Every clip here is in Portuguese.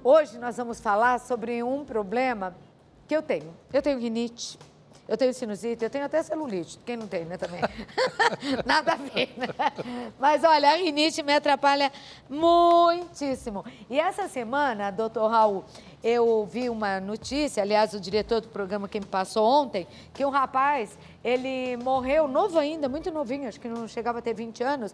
Hoje nós vamos falar sobre um problema que eu tenho. Eu tenho rinite, eu tenho sinusite, eu tenho até celulite. Quem não tem, né, também? Nada a ver, né? Mas, olha, a rinite me atrapalha muitíssimo. E essa semana, doutor Raul, eu vi uma notícia, aliás, o diretor do programa que me passou ontem, que um rapaz, ele morreu novo ainda, muito novinho, acho que não chegava a ter 20 anos,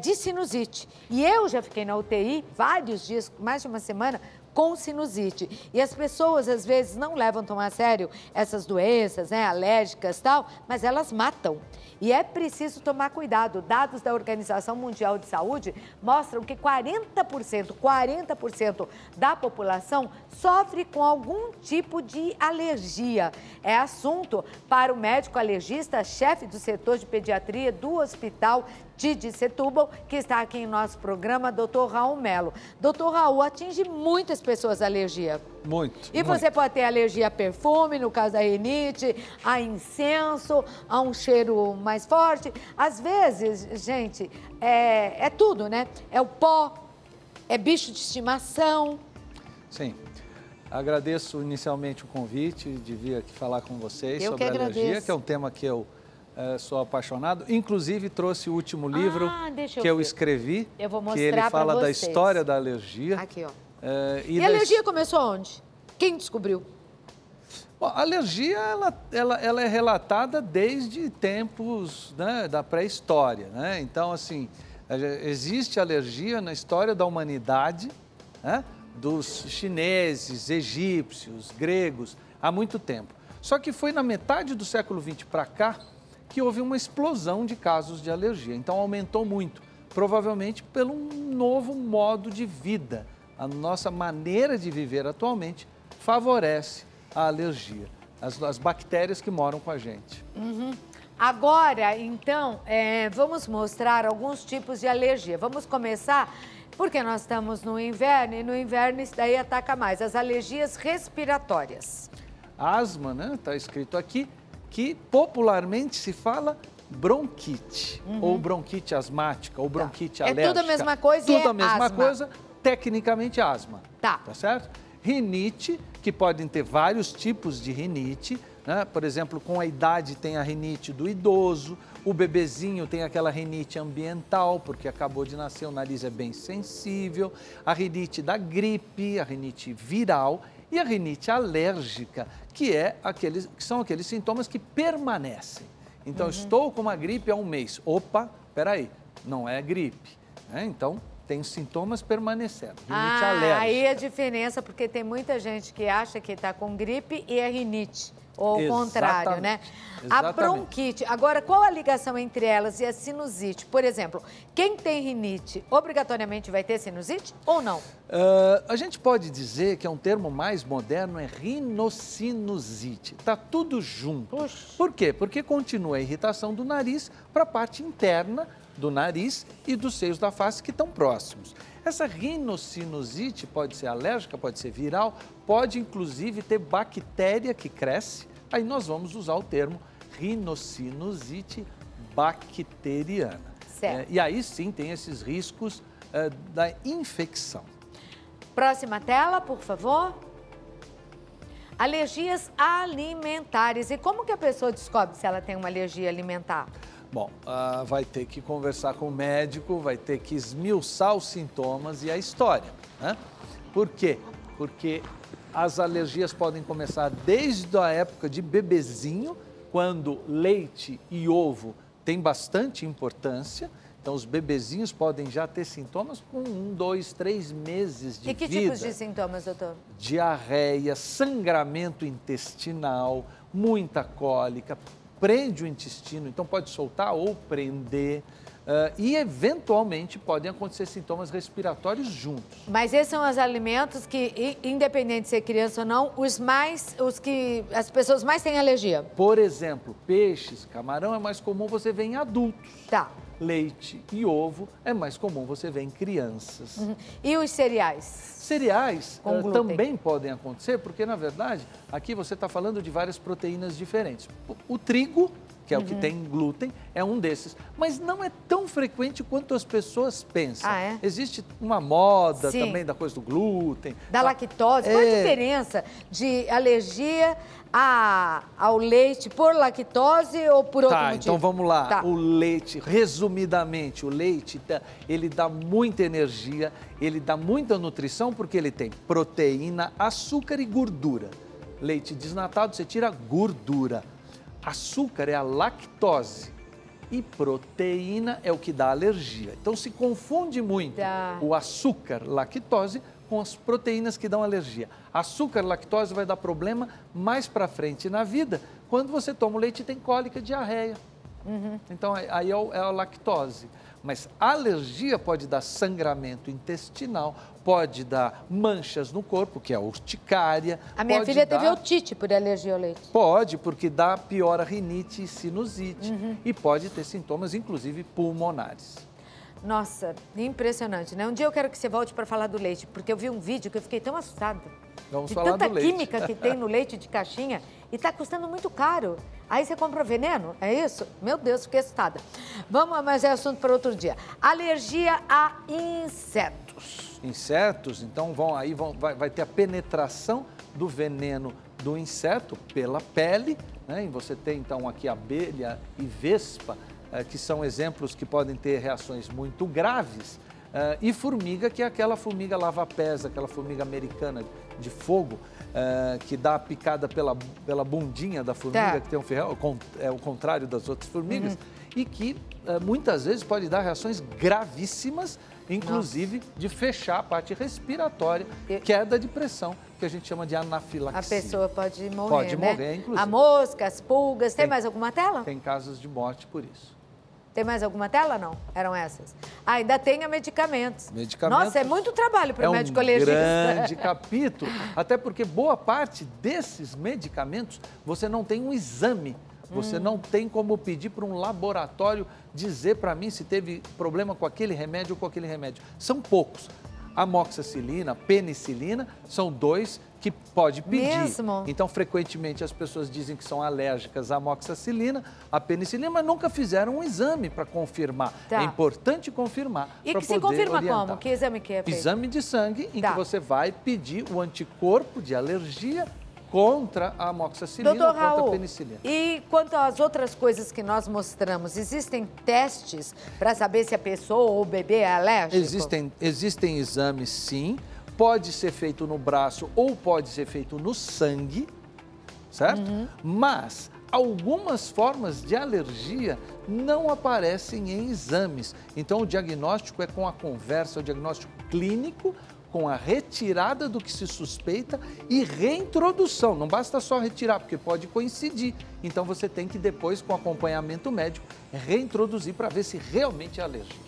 de sinusite. E eu já fiquei na UTI vários dias, mais de uma semana, com sinusite. E as pessoas, às vezes, não levam tão a sério essas doenças, né, alérgicas e tal, mas elas matam. E é preciso tomar cuidado. Dados da Organização Mundial de Saúde mostram que 40% da população sofre com algum tipo de alergia. É assunto para o médico alergista, chefe do setor de pediatria do Hospital de Setúbal, que está aqui em nosso programa, doutor Raul Melo. Doutor Raul, atinge muitas pessoas a alergia. Muito. E você pode ter alergia a perfume, no caso da rinite, a incenso, a um cheiro mais forte. Às vezes, gente, é tudo, né? É o pó, é bicho de estimação. Sim. Agradeço inicialmente o convite de vir aqui falar com vocês sobre a alergia, que é um tema que eu sou apaixonado. Inclusive, trouxe o último livro que eu escrevi, eu vou mostrar que ele fala da vocês. História da alergia. Aqui, ó. E a alergia começou onde? Quem descobriu? Bom, a alergia, ela é relatada desde tempos, né, da pré-história, né? Então, assim, existe alergia na história da humanidade, né, dos chineses, egípcios, gregos, há muito tempo. Só que foi na metade do século XX para cá que houve uma explosão de casos de alergia. Então, aumentou muito, provavelmente pelo novo modo de vida. A nossa maneira de viver atualmente favorece a alergia, as bactérias que moram com a gente. Uhum. Agora, então, vamos mostrar alguns tipos de alergia. Vamos começar, porque nós estamos no inverno, e no inverno isso daí ataca mais, as alergias respiratórias. Asma, né? Está escrito aqui, que popularmente se fala bronquite, ou bronquite asmática, ou bronquite alérgica. É tudo a mesma coisa tudo a mesma coisa, tecnicamente asma. Tá Certo? Rinite, que podem ter vários tipos de rinite, né? Por exemplo, com a idade tem a rinite do idoso, o bebezinho tem aquela rinite ambiental, porque acabou de nascer, o nariz é bem sensível, a rinite da gripe, a rinite viral e a rinite alérgica, que são aqueles sintomas que permanecem. Então, estou com uma gripe há um mês. Opa, peraí, não é gripe, né? Então, tem sintomas permanecendo, rinite alérgica. Aí a diferença, porque tem muita gente que acha que está com gripe e é rinite, ou o contrário, né? Exatamente. A bronquite, agora, qual a ligação entre elas e a sinusite? Por exemplo, quem tem rinite, obrigatoriamente vai ter sinusite ou não? A gente pode dizer que é um termo mais moderno, é rinocinusite. Está tudo junto. Puxa. Por quê? Porque continua a irritação do nariz para a parte interna do nariz e dos seios da face que estão próximos. Essa rinocinusite pode ser alérgica, pode ser viral, pode inclusive ter bactéria que cresce. Aí nós vamos usar o termo rinocinusite bacteriana. Certo. E aí sim tem esses riscos da infecção. Próxima tela, por favor. Alergias alimentares. E como que a pessoa descobre se ela tem uma alergia alimentar? Bom, vai ter que conversar com o médico, vai ter que esmiuçar os sintomas e a história, né? Por quê? Porque as alergias podem começar desde a época de bebezinho, quando leite e ovo têm bastante importância. Então, os bebezinhos podem já ter sintomas com 1, 2, 3 meses de vida. E que tipos de sintomas, doutor? Diarreia, sangramento intestinal, muita cólica, prende o intestino, então pode soltar ou prender. E, eventualmente, podem acontecer sintomas respiratórios juntos. Mas esses são os alimentos que, independente de ser criança ou não, os que as pessoas mais têm alergia. Por exemplo, peixes, camarão é mais comum você ver em adultos. Tá. Leite e ovo é mais comum você ver em crianças. E os cereais? Cereais Com glúten. também podem acontecer, porque, na verdade, aqui você está falando de várias proteínas diferentes. O trigo que é o que tem glúten, é um desses. Mas não é tão frequente quanto as pessoas pensam. Ah, é? Existe uma moda Sim. também da coisa do glúten. Da lactose. Qual a diferença de alergia ao leite por lactose ou por outro motivo? Então vamos lá. Tá. O leite, resumidamente, o leite, ele dá muita energia, ele dá muita nutrição porque ele tem proteína, açúcar e gordura. Leite desnatado, você tira gordura. Açúcar é a lactose e proteína é o que dá alergia. Então se confunde muito o açúcar, lactose, com as proteínas que dão alergia. Açúcar, lactose vai dar problema mais para frente na vida, quando você toma o leite e tem cólica, diarreia. Então aí é a lactose. Mas a alergia pode dar sangramento intestinal, pode dar manchas no corpo, que é a urticária. A minha filha teve otite por alergia ao leite. Pode, porque piora rinite e sinusite. E pode ter sintomas, inclusive, pulmonares. Nossa, impressionante, né? Um dia eu quero que você volte para falar do leite, porque eu vi um vídeo que eu fiquei tão assustada. Vamos de falar tanta do leite. química que tem no leite de caixinha e está custando muito caro. Aí você compra veneno, é isso? Meu Deus, fiquei assustada. Vamos, mas é assunto para outro dia. Alergia a insetos. Insetos, então vai ter a penetração do veneno do inseto pela pele, né? E você tem então aqui abelha e vespa, que são exemplos que podem ter reações muito graves, e formiga, que é aquela formiga lava-pés, aquela formiga americana de fogo, que dá a picada pela bundinha da formiga, que tem um ferrão, é o contrário das outras formigas, e que muitas vezes pode dar reações gravíssimas, inclusive de fechar a parte respiratória, queda de pressão, que a gente chama de anafilaxia. A pessoa pode morrer, Pode morrer, inclusive. A mosca, as pulgas, tem mais alguma tela? Tem casos de morte por isso. Tem mais alguma tela? Não, eram essas. Ainda tem medicamentos. Medicamentos. Nossa, é muito trabalho para o médico alergista. É um grande capítulo, até porque boa parte desses medicamentos você não tem um exame. Você não tem como pedir para um laboratório dizer para mim se teve problema com aquele remédio ou com aquele remédio. São poucos. Amoxicilina, penicilina, são dois que pode pedir. Mesmo? Então, frequentemente, as pessoas dizem que são alérgicas à amoxicilina, à penicilina, mas nunca fizeram um exame para confirmar. É importante confirmar para poder se confirma orientar. como? Que exame que é feito? Exame de sangue, em que você vai pedir o anticorpo de alergia contra a amoxicilina ou contra a penicilina. E quanto às outras coisas que nós mostramos, existem testes para saber se a pessoa ou o bebê é alérgico? Existem exames, sim. Pode ser feito no braço ou pode ser feito no sangue, certo? Mas algumas formas de alergia não aparecem em exames. Então, o diagnóstico é com a conversa, o diagnóstico clínico, com a retirada do que se suspeita e reintrodução. Não basta só retirar, porque pode coincidir. Então, você tem que depois, com acompanhamento médico, reintroduzir para ver se realmente é alergia.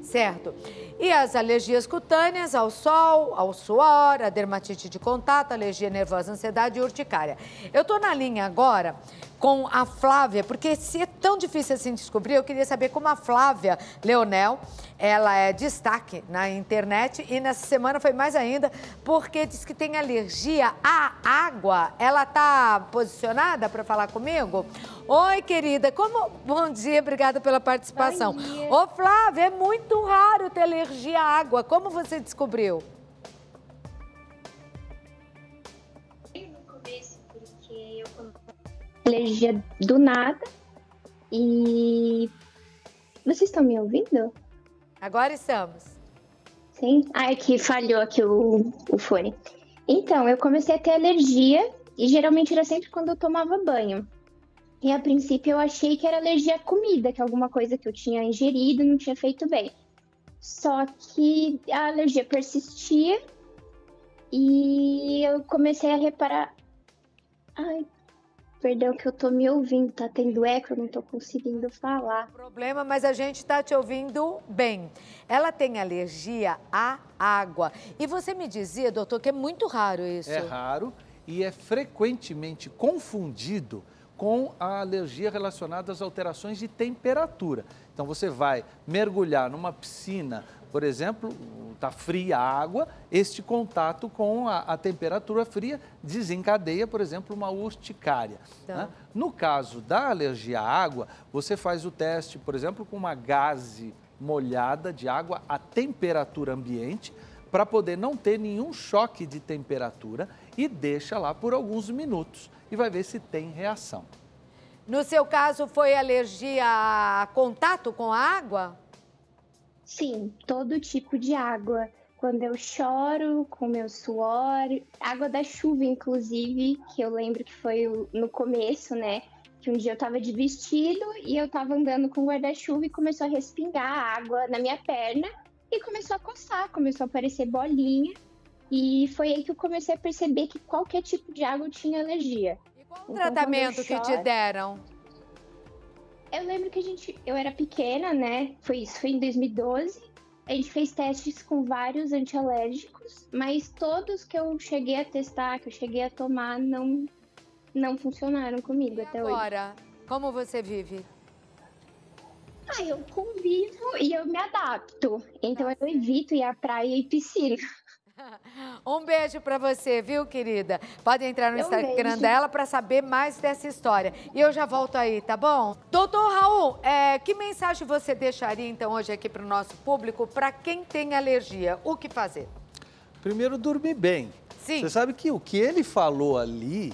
Certo. E as alergias cutâneas ao sol, ao suor, a dermatite de contato, alergia nervosa, ansiedade e urticária. Eu estou na linha agora com a Flávia, porque se é tão difícil assim descobrir, eu queria saber como a Flávia Leonel, ela é destaque na internet e nessa semana foi mais ainda, porque diz que tem alergia à água. Ela está posicionada para falar comigo? Oi, querida, Bom dia, obrigada pela participação. Bom dia. Ô, Flávia, é muito raro ter alergia à água. Como você descobriu? No começo, porque eu comecei alergia do nada e... Vocês estão me ouvindo? Agora estamos. Sim? É que falhou aqui o fone. Então, eu comecei a ter alergia e geralmente era sempre quando eu tomava banho. E a princípio eu achei que era alergia à comida, que é alguma coisa que eu tinha ingerido e não tinha feito bem. Só que a alergia persistia e eu comecei a reparar... Ai, perdão que eu tô me ouvindo, tá tendo eco, eu não tô conseguindo falar. Problema, mas a gente tá te ouvindo bem. Ela tem alergia à água. E você me dizia, doutor, que é muito raro isso. É raro e é frequentemente confundido com a alergia relacionada às alterações de temperatura. Então, você vai mergulhar numa piscina por exemplo, está fria a água, este contato com a temperatura fria desencadeia, por exemplo, uma urticária. Tá. Né? No caso da alergia à água, você faz o teste, por exemplo, com uma gaze molhada de água a temperatura ambiente, para poder não ter nenhum choque de temperatura e deixa lá por alguns minutos e vai ver se tem reação. No seu caso, foi alergia a contato com a água? Sim, todo tipo de água. Quando eu choro, com meu suor, água da chuva, inclusive, que eu lembro que foi no começo, né? Que um dia eu tava de vestido e eu tava andando com guarda-chuva e começou a respingar água na minha perna e começou a coçar, começou a aparecer bolinha. E foi aí que eu comecei a perceber que qualquer tipo de água eu tinha alergia. E qual o Então, tratamento que te deram? Eu lembro que eu era pequena, né? Foi em 2012. A gente fez testes com vários antialérgicos, mas todos que eu cheguei a testar, que eu cheguei a tomar, não funcionaram comigo até hoje. Agora, como você vive? Eu convivo e eu me adapto. Então eu evito ir à praia e piscina. Um beijo pra você, viu, querida? Pode entrar no Instagram beijo. dela pra saber mais dessa história. E eu já volto aí, tá bom? Doutor Raul, que mensagem você deixaria, então, hoje aqui pro nosso público, pra quem tem alergia? O que fazer? Primeiro, dormir bem. Sim. Você sabe que o que ele falou ali,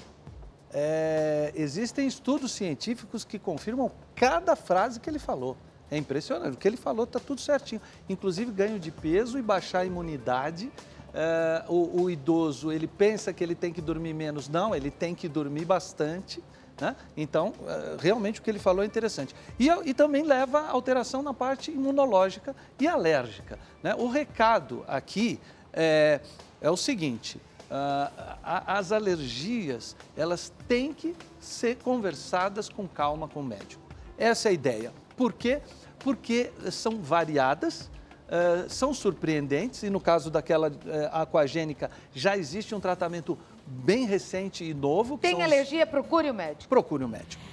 existem estudos científicos que confirmam cada frase que ele falou. É impressionante. O que ele falou está tudo certinho. Inclusive, ganho de peso e baixar a imunidade. O idoso, ele pensa que ele tem que dormir menos. Não, ele tem que dormir bastante. Né? Então, realmente o que ele falou é interessante. E também leva a alteração na parte imunológica e alérgica. Né? O recado aqui é o seguinte, as alergias, elas têm que ser conversadas com calma com o médico. Essa é a ideia. Por quê? Porque são variadas, são surpreendentes e no caso daquela aquagênica já existe um tratamento bem recente e novo. Tem alergia? Procure o médico. Procure o médico.